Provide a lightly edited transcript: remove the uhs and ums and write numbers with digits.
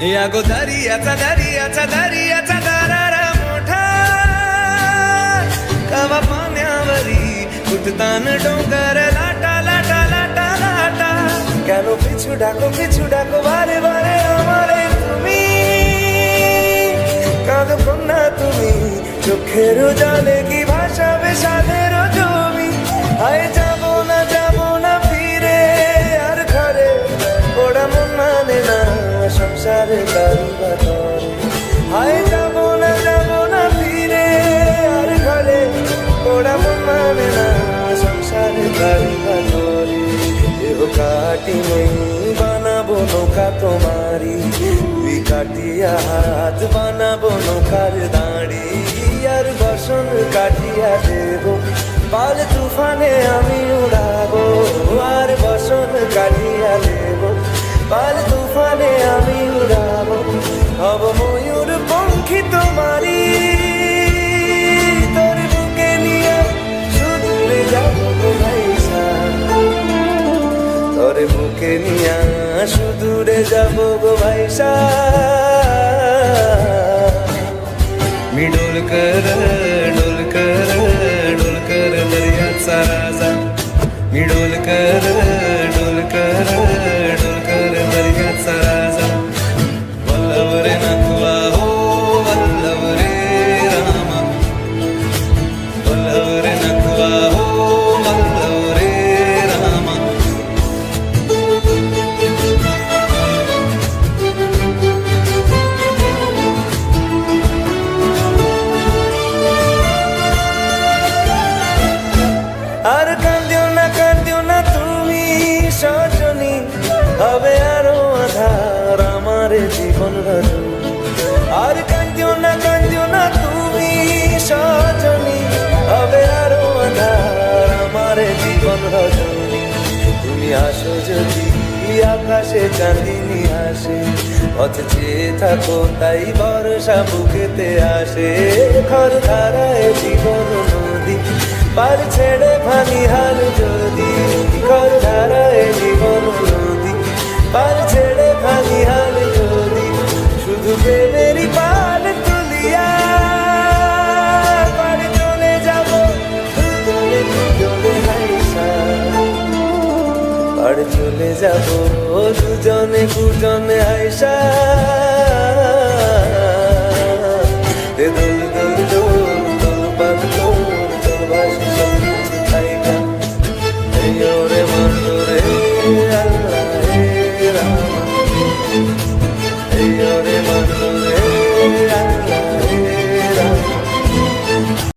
या गो दर्याचा दर्याचा दर्याचा दरारा मोठा कवा पाण्यावरी उठतान डोंगर लाटा लाटा लाटा लाटा কেন পিছু ডাকো বারে বারে আমারে তুমি কাঁদো কন্যা তুমি চোখের জলে কি ভাসাবে সাদের জমি হায় যাবো না ফিরে আর ঘরে ওরা মন মানে না সংসারে কারিগর হায় যাবো না ফিরে আর ঘরে ওরা মন মানে না সংসারে কারিগর কাটি নেই বানাবো নৌকা তোমারি তুই কাটিয়া হাত বানাবো নৌকার দাঁড়ি আর বসন কাটিয়া দেব পাল তুফানে আমি উড়াবো আর বসন কাটিয়া দেব পাল তুফানে আমি উড়াবো হব ময়ূর পঙ্খী তোমারি তোর বুকে নিয়ে সুদূরে যাবো ভাইসা তোর বুকে নিয়া সুদূরে যাব গো ভাইসা मी डोलकर दर्याचा राजा मी डोलकर दर्याचा राजा वल्लभ रे नथुआ हो वल्लभ रे रामा वल्लभ रे नथुआ हो वल्लभ रे रामा আর কান্দিও না তুমি সজনী হবে আরো আধার আমার জীবন রজনী আর কান্দিও না তুমি সজনী হবে আরো আধার আমার জীবন রজনী তুমি আসো যদি আকাশে চাঁদিনী আসে পথ চেয়ে থাকো তাই বর্ষা বুকেতে আসে খর ধারায় জীবন নদী পার ছেড়ে ভানি হার যদি ঘর ধারায় জীবন নদী পার ছেড়ে ভানি হার যদি শুধু প্রেমেরই পাল তুলিয়া পার চলে যাব দুজনে হাইসা পার চলে যাব দুজনে হাইসা দোল দোল দোল দোল পাত দোল ভাসি সবকিছু থাইকা এই ওরে মনরে আল্লাহ হে রাম এই ওরে